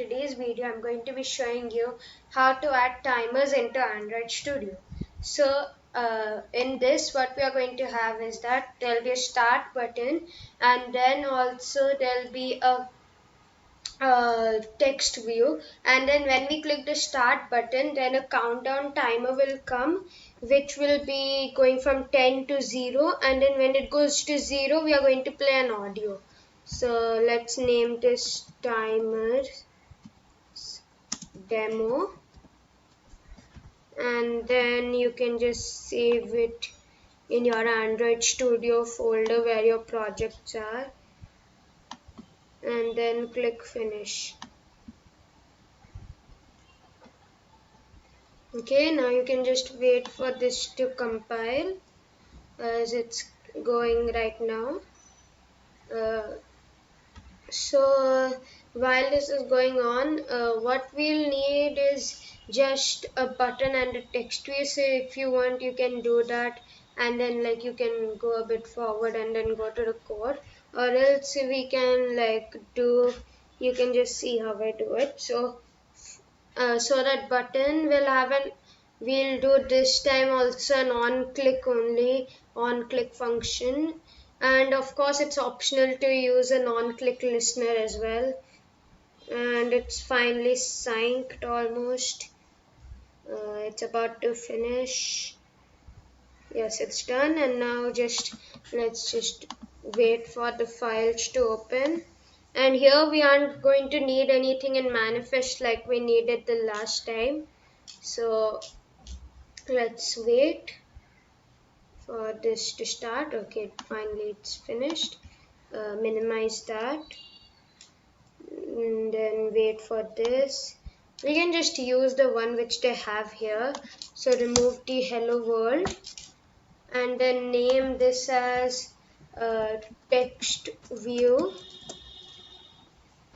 today's video I'm going to be showing you how to add timers into Android Studio. So in this what we are going to have is that there will be a start button, and then also there will be a text view, and then when we click the start button, then a countdown timer will come, which will be going from 10 to 0, and then when it goes to 0 we are going to play an audio. So let's name this timer demo, and then you can just save it in your Android Studio folder where your projects are, and then click finish. Okay, now you can just wait for this to compile as it's going right now. So while this is going on, what we'll need is just a button and a text view. So if you want, you can do that, and then like you can go a bit forward and then go to the code, or else we can you can just see how I do it. So that button will we'll do this time also an on-click function, and of course it's optional to use an on-click listener as well. And it's finally synced almost. It's about to finish. Yes, it's done, and now let's just wait for the files to open. And here we aren't going to need anything in manifest like we needed the last time. So let's wait for this to start. Okay, finally it's finished. Minimize that, and then wait for this. We can just use the one which they have here. So remove the hello world, and then name this as text view,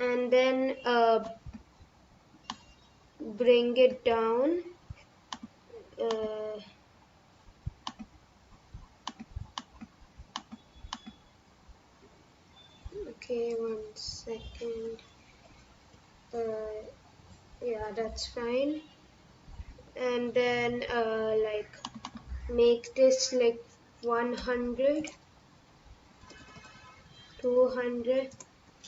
and then bring it down. Okay, 1 second. Yeah, that's fine. And then make this like 100, 200.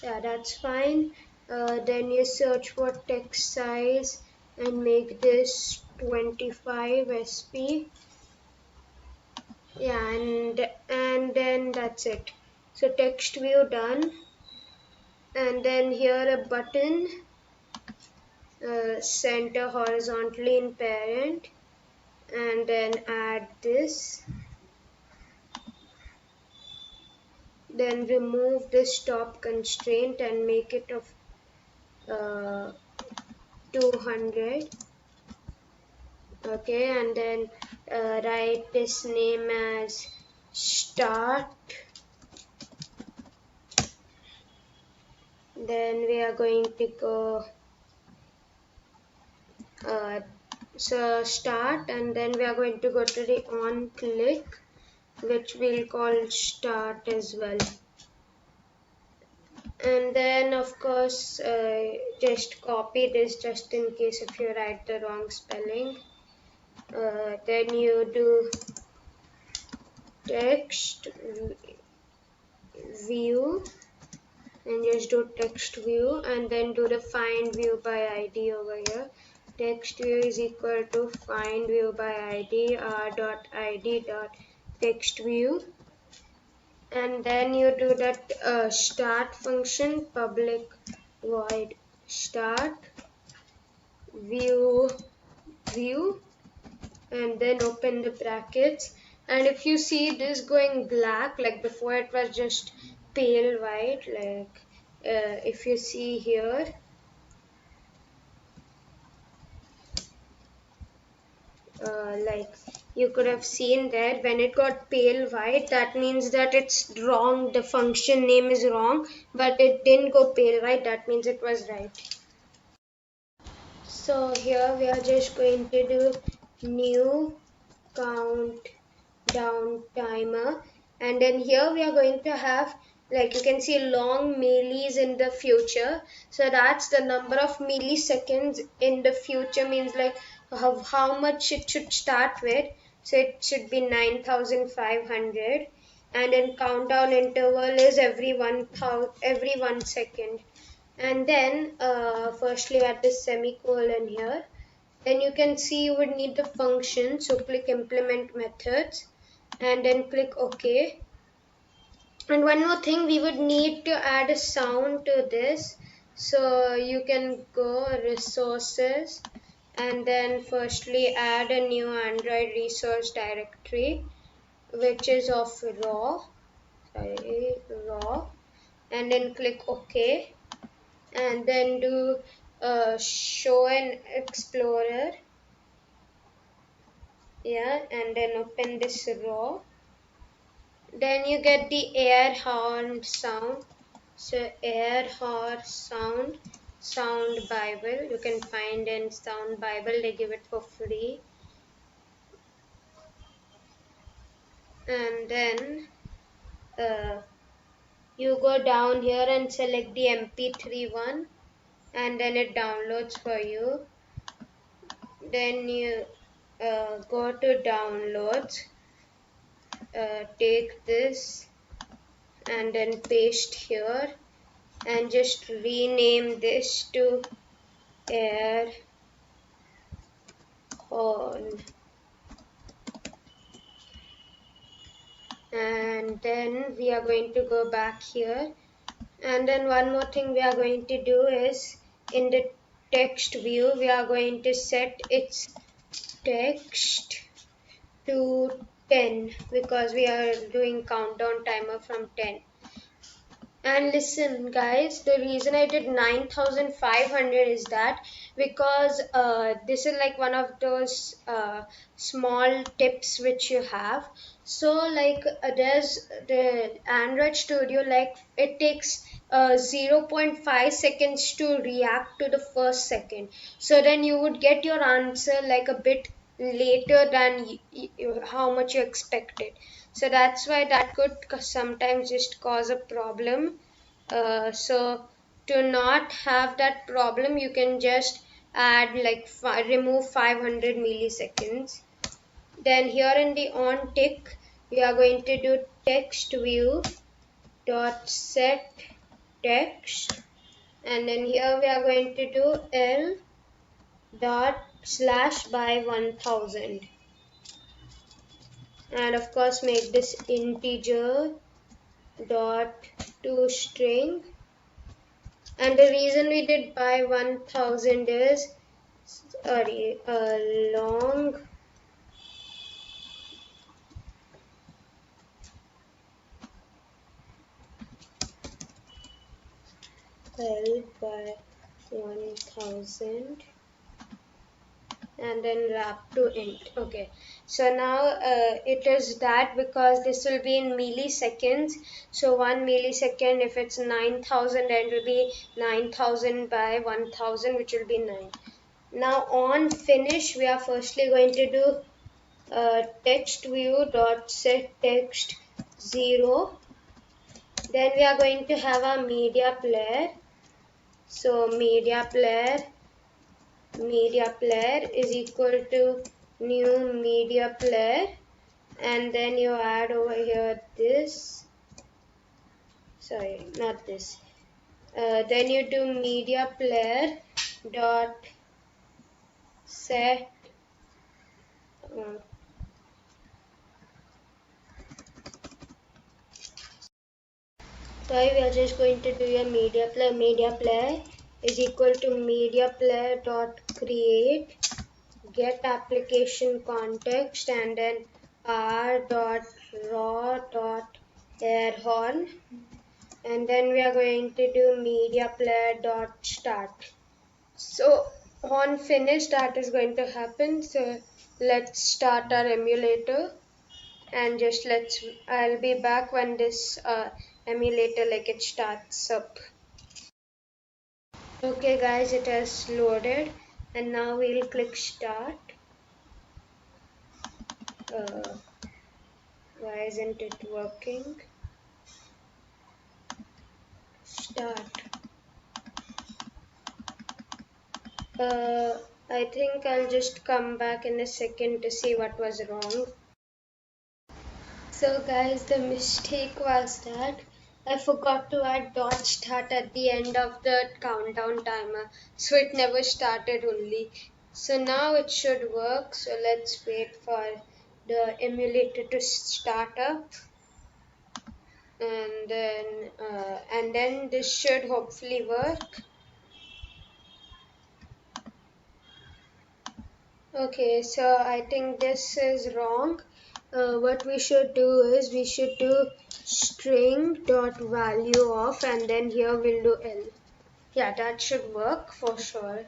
Yeah, that's fine. Then you search for text size and make this 25 sp. Yeah, and then that's it. So text view done, and then here a button, center horizontally in parent, and then add this. Then remove this top constraint and make it of 200. Okay, and then write this name as start. Then we are going to go so start, and then we are going to go to the on click, which we'll call start as well. And then of course just copy this just in case if you write the wrong spelling. Then you do text view and just do text view, and then do the find view by ID over here. Text view is equal to find view by ID r.id.text view, and then you do that start function, public void start view, and then open the brackets. And if you see this going black, like before it was just pale white, like if you see here, like you could have seen that when it got pale white, that means that it's wrong, the function name is wrong, but it didn't go pale white, that means it was right. So here we are just going to do new countdown timer, and then here we are going to have like you can see long millis in the future. So that's the number of milliseconds in the future, means like how much it should start with. So it should be 9500, and then countdown interval is every 1 second. And then firstly add the semicolon here. Then you can see you would need the function, so click implement methods and then click OK. And one more thing, we would need to add a sound to this. So you can go resources and then firstly add a new Android resource directory, which is of raw, and then click OK, and then do show an explorer, yeah, and then open this raw. Then you get the air horn sound. So air horn sound Bible. You can find in Sound Bible. They give it for free. And then you go down here and select the MP3 one, and then it downloads for you. Then you go to downloads. Take this and then paste here and just rename this to air horn. And then we are going to go back here, and then one more thing we are going to do is in the text view we are going to set its text to 10 because we are doing countdown timer from 10. And listen guys, the reason I did 9500 is that because this is like one of those small tips which you have. So like there's the Android Studio, like it takes 0.5 seconds to react to the first second. So then you would get your answer like a bit later than how much you expected. So that's why that could sometimes just cause a problem. So to not have that problem, you can just add like remove 500 milliseconds. Then here in the on tick, we are going to do text view dot set text, and then here we are going to do L dot slash by 1000, and of course make this integer dot to string. And the reason we did by 1000 is sorry, long L by 1000 and then wrap to int. Okay, so now it is that because this will be in milliseconds. So 1 millisecond, if it's 9000, then it will be 9000 by 1000, which will be 9. Now on finish, we are firstly going to do text view dot set text 0. Then we are going to have a media player. So media player is equal to new media player, and then you add over here this, sorry, not this. Then you do media player dot set sorry, we are just going to do a media player. Media player is equal to media player dot create get application context, and then r dot raw dot air horn, and then we are going to do media player dot start. So on finish, that is going to happen. So let's start our emulator, and just I'll be back when this emulator like it starts up. Okay guys, it has loaded, and now we'll click start. Why isn't it working? start. I think I'll just come back in a second to see what was wrong. So guys, the mistake was that I forgot to add dot start at the end of the countdown timer, so it never started only. So now it should work, so let's wait for the emulator to start up, and then this should hopefully work. Okay, so I think this is wrong. What we should do is we should do string dot value of, and then here we'll do L. Yeah, that should work for sure.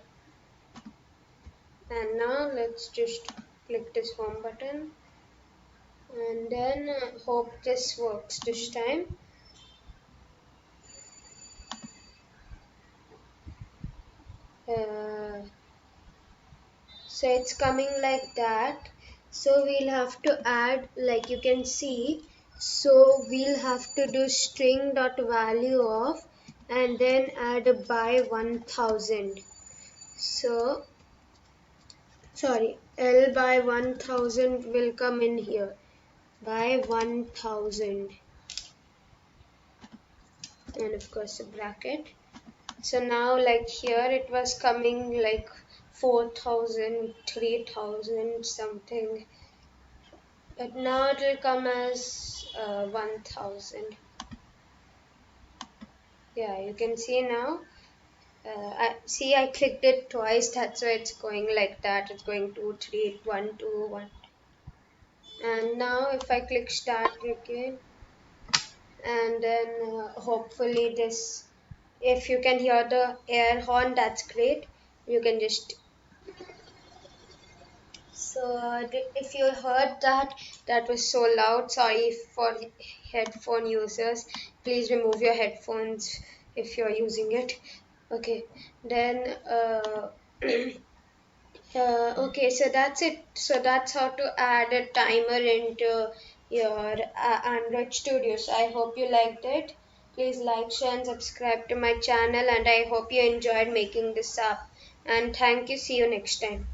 And now let's just click this home button, and then hope this works this time. So it's coming like that. So we'll have to add, like you can see, so we'll have to do string dot value of, and then add by 1000. So sorry, L by 1000 will come in here, by 1000, and of course a bracket. So now like here it was coming like 4000, 3000 something, but now it will come as 1000. Yeah, you can see now. I clicked it twice, that's why it's going like that. It's going 2 3 1 2 1. And now if I click start again, and then hopefully this, if you can hear the air horn, that's great. You can just, so if you heard that, that was so loud. Sorry for headphone users. Please remove your headphones if you're using it. Okay, then okay, so that's it. So that's how to add a timer into your Android Studio. So I hope you liked it. Please like, share, and subscribe to my channel. And I hope you enjoyed making this up. And thank you. See you next time.